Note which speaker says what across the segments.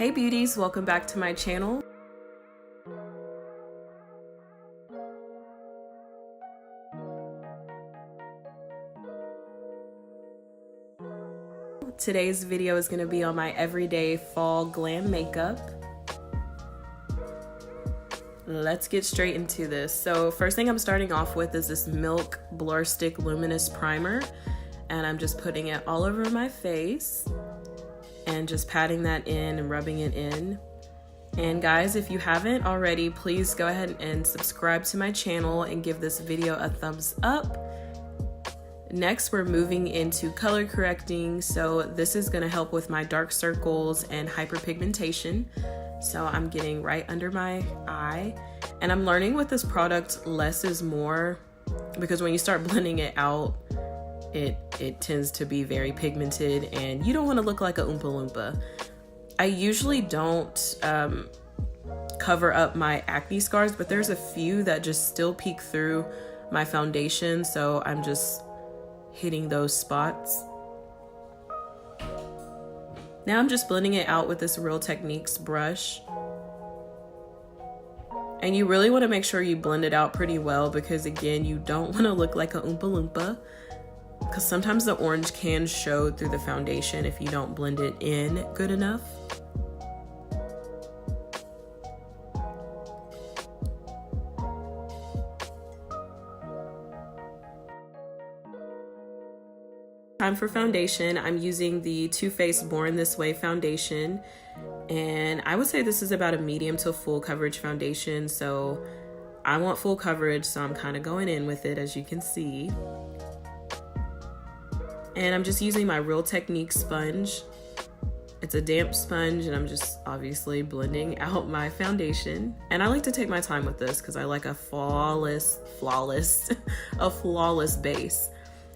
Speaker 1: Hey beauties, welcome back to my channel. Today's video is going to be on my everyday fall glam makeup. Let's get straight into this. So first thing I'm starting off with is this Milk Blur Stick Luminous Primer, and I'm just putting it all over my face and just patting that in and rubbing it in. And guys, if you haven't already, please go ahead and subscribe to my channel and give this video a thumbs up. Next, we're moving into color correcting. So this is going to help with my dark circles and hyperpigmentation. So I'm getting right under my eye, and I'm learning with this product less is more, because when you start blending it out, it tends to be very pigmented and you don't want to look like a Oompa Loompa. I usually don't cover up my acne scars, but there's a few that just still peek through my foundation, so I'm just hitting those spots. Now I'm just blending it out with this Real Techniques brush. And you really want to make sure you blend it out pretty well, because again, you don't want to look like a Oompa Loompa, because sometimes the orange can show through the foundation if you don't blend it in good enough. Time for foundation. I'm using the Too Faced Born This Way foundation, and I would say this is about a medium to full coverage foundation, so I want full coverage, so I'm kind of going in with it, as you can see. And I'm just using my Real Techniques sponge. It's a damp sponge, and I'm just obviously blending out my foundation. And I like to take my time with this because I like a flawless base.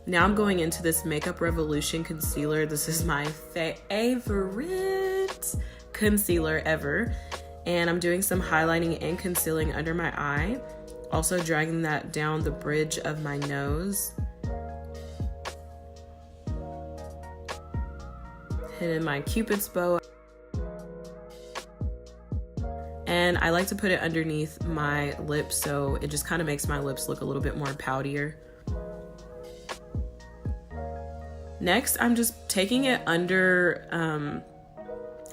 Speaker 1: Now I'm going into this Makeup Revolution concealer. This is my favorite concealer ever. And I'm doing some highlighting and concealing under my eye. Also dragging that down the bridge of my nose. Hitting my Cupid's bow. And I like to put it underneath my lips, so it just kind of makes my lips look a little bit more poutier. Next, I'm just taking it under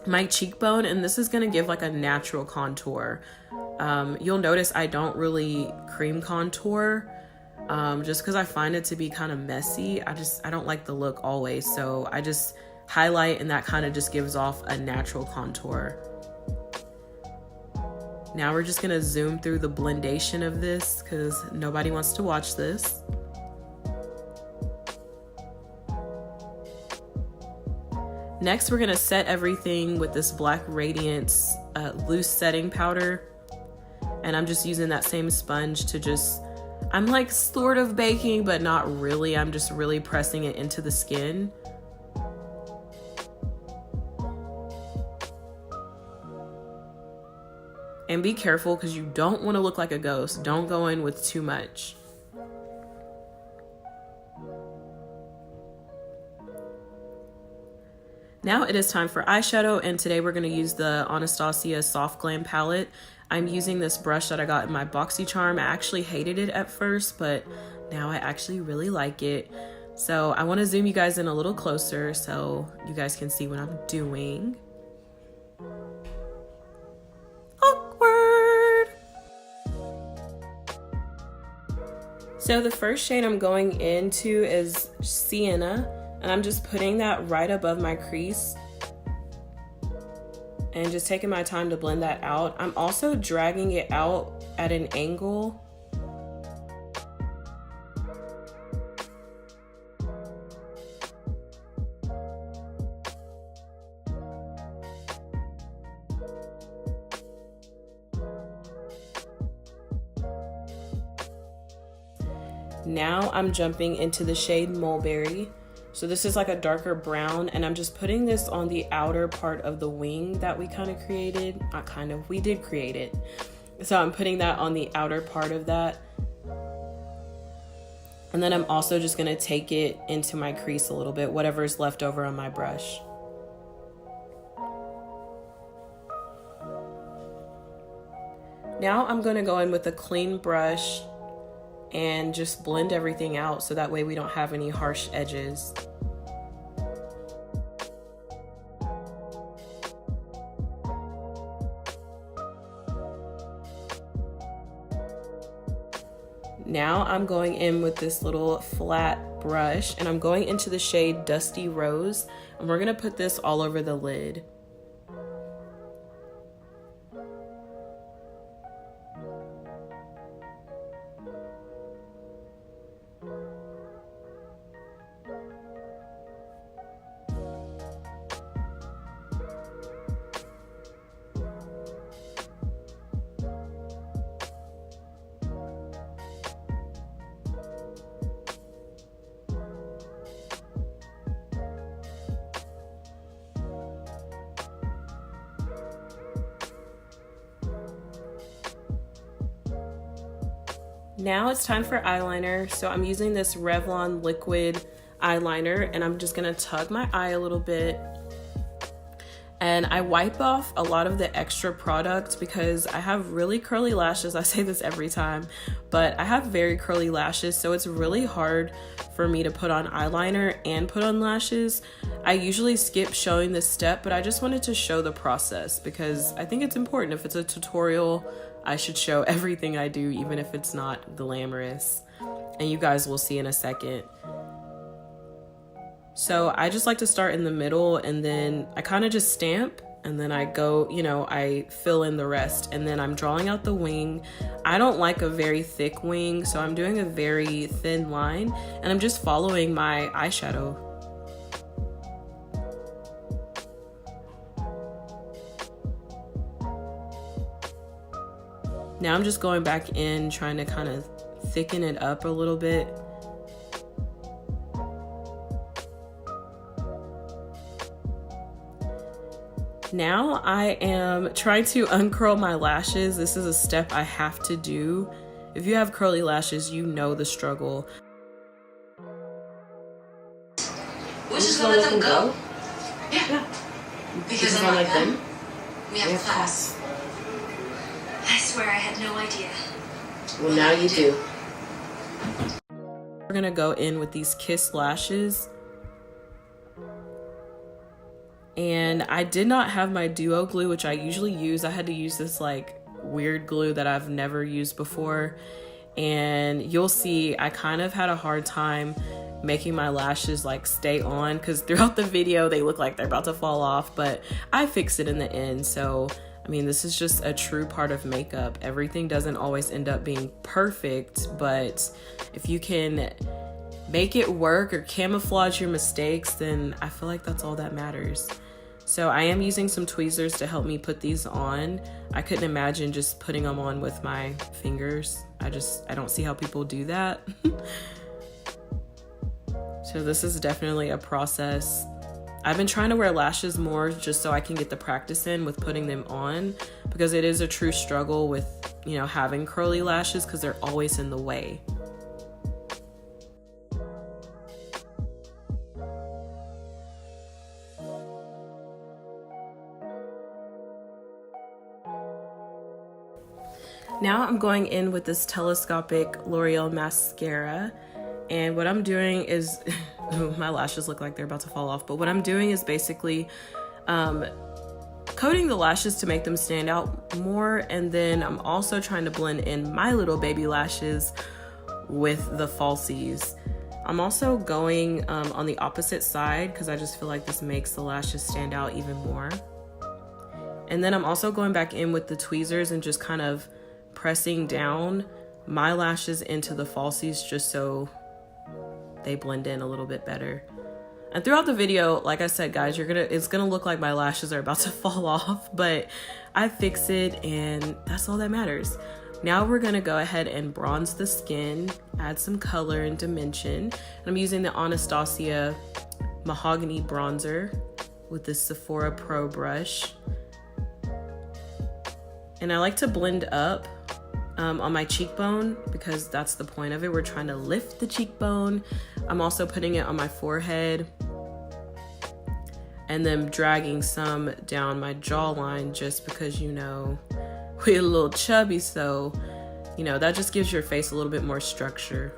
Speaker 1: my cheekbone, and this is gonna give like a natural contour. You'll notice I don't really cream contour, just because I find it to be kind of messy. I don't like the look always, so I just highlight, and that kind of just gives off a natural contour. Now we're just gonna zoom through the blendation of this because nobody wants to watch this. Next, we're gonna set everything with this Black Radiance loose setting powder. And I'm just using that same sponge to I'm like sort of baking, but not really. I'm just really pressing it into the skin. And be careful, because you don't want to look like a ghost. Don't go in with too much. Now it is time for eyeshadow, and today we're going to use the Anastasia Soft Glam palette. I'm using this brush that I got in my BoxyCharm. I actually hated it at first, but now I actually really like it. So I want to zoom you guys in a little closer so you guys can see what I'm doing. So the first shade I'm going into is Sienna, and I'm just putting that right above my crease and just taking my time to blend that out. I'm also dragging it out at an angle. Now I'm jumping into the shade Mulberry. So this is like a darker brown, and I'm just putting this on the outer part of the wing that we kind of created. Not kind of, we did create it. So I'm putting that on the outer part of that. And then I'm also just gonna take it into my crease a little bit, whatever's left over on my brush. Now I'm going to go in with a clean brush and just blend everything out so that way we don't have any harsh edges. Now I'm going in with this little flat brush and I'm going into the shade Dusty Rose, and we're gonna put this all over the lid. Now it's time for eyeliner. So I'm using this Revlon liquid eyeliner and I'm just gonna tug my eye a little bit. And I wipe off a lot of the extra product because I have really curly lashes. I say this every time, but I have very curly lashes, so it's really hard for me to put on eyeliner and put on lashes. I usually skip showing this step, but I just wanted to show the process because I think it's important. If it's a tutorial, I should show everything I do, even if it's not glamorous. And you guys will see in a second. So I just like to start in the middle and then I kind of just stamp and then I go, I fill in the rest and then I'm drawing out the wing. I don't like a very thick wing, so I'm doing a very thin line and I'm just following my eyeshadow. Now I'm just going back in, trying to kind of thicken it up a little bit. Now I am trying to uncurl my lashes. This is a step I have to do. If you have curly lashes, you know the struggle.
Speaker 2: We're just gonna let them go? Yeah. Because unlike them, we have class. I swear I had no idea.
Speaker 1: Well, now you do. We're gonna go in with these Kiss lashes. And I did not have my duo glue, which I usually use. I had to use this like weird glue that I've never used before. And you'll see I kind of had a hard time making my lashes like stay on because throughout the video they look like they're about to fall off, but I fixed it in the end. So I mean, this is just a true part of makeup. Everything doesn't always end up being perfect, but if you can make it work or camouflage your mistakes, then I feel like that's all that matters. So I am using some tweezers to help me put these on. I couldn't imagine just putting them on with my fingers. I don't see how people do that. So this is definitely a process. I've been trying to wear lashes more just so I can get the practice in with putting them on, because it is a true struggle with, having curly lashes because they're always in the way. Now I'm going in with this telescopic L'Oreal mascara, and what I'm doing is, my lashes look like they're about to fall off, but what I'm doing is basically coating the lashes to make them stand out more, and then I'm also trying to blend in my little baby lashes with the falsies. I'm also going on the opposite side because I just feel like this makes the lashes stand out even more. And then I'm also going back in with the tweezers and just kind of pressing down my lashes into the falsies just so they blend in a little bit better. And throughout the video, like I said, guys, it's gonna look like my lashes are about to fall off, but I fix it and that's all that matters. Now we're gonna go ahead and bronze the skin, add some color and dimension. And I'm using the Anastasia Mahogany Bronzer with this Sephora Pro brush. And I like to blend up on my cheekbone because that's the point of it. We're trying to lift the cheekbone. I'm also putting it on my forehead and then dragging some down my jawline just because, we're a little chubby, so, you know, that just gives your face a little bit more structure.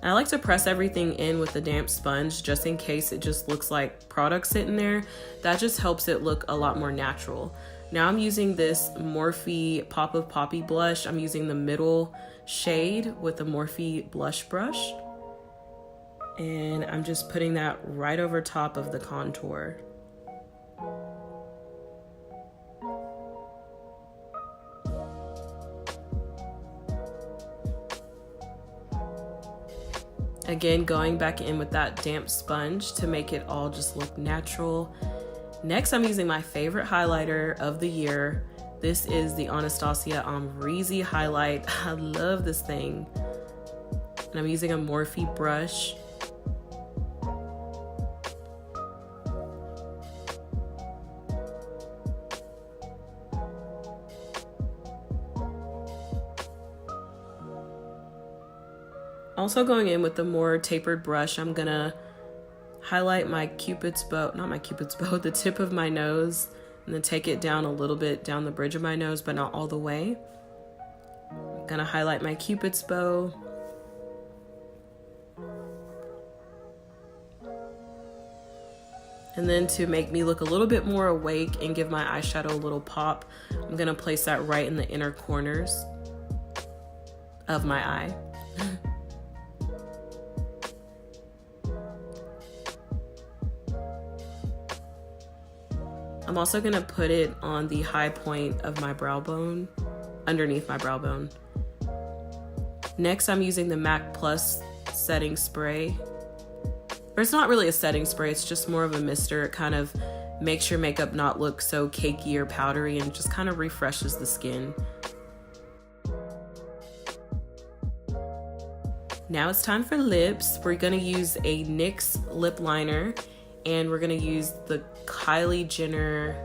Speaker 1: And I like to press everything in with a damp sponge just in case it just looks like product sitting there. That just helps it look a lot more natural. Now I'm using this Morphe Pop of Poppy blush. I'm using the middle shade with the Morphe blush brush. And I'm just putting that right over top of the contour. Again, going back in with that damp sponge to make it all just look natural. Next, I'm using my favorite highlighter of the year. This is the Anastasia Amrezy highlight. I love this thing. And I'm using a Morphe brush. Also going in with the more tapered brush, I'm gonna highlight my Cupid's bow, not my Cupid's bow, the tip of my nose, and then take it down a little bit down the bridge of my nose, but not all the way. I'm gonna highlight my Cupid's bow. And then to make me look a little bit more awake and give my eyeshadow a little pop, I'm gonna place that right in the inner corners of my eye. I'm also gonna put it on the high point of my brow bone, underneath my brow bone. Next, I'm using the MAC Plus setting spray. Or it's not really a setting spray, it's just more of a mister. It kind of makes your makeup not look so cakey or powdery and just kind of refreshes the skin. Now it's time for lips. We're gonna use a NYX lip liner, and we're gonna use the Kylie Jenner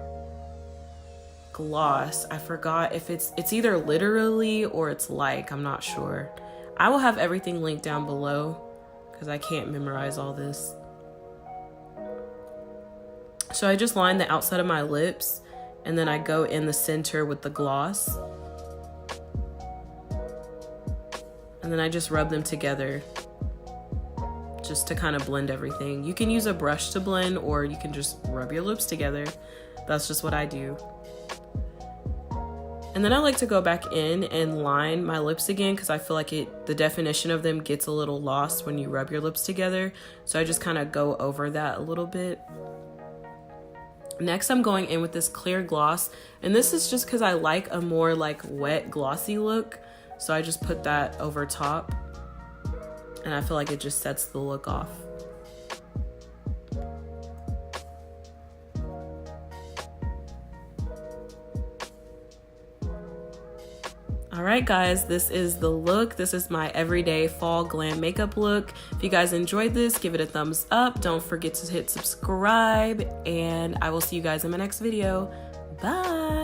Speaker 1: gloss. I forgot if it's either literally or it's like, I'm not sure. I will have everything linked down below because I can't memorize all this. So I just line the outside of my lips and then I go in the center with the gloss. And then I just rub them together just to kind of blend everything. You can use a brush to blend, or you can just rub your lips together. That's just what I do. And then I like to go back in and line my lips again because I feel like the definition of them gets a little lost when you rub your lips together. So I just kind of go over that a little bit. Next, I'm going in with this clear gloss, and this is just because I like a more like wet glossy look. So I just put that over top. And I feel like it just sets the look off. All right, guys, this is the look. This is my everyday fall glam makeup look. If you guys enjoyed this, give it a thumbs up. Don't forget to hit subscribe, and I will see you guys in my next video. Bye.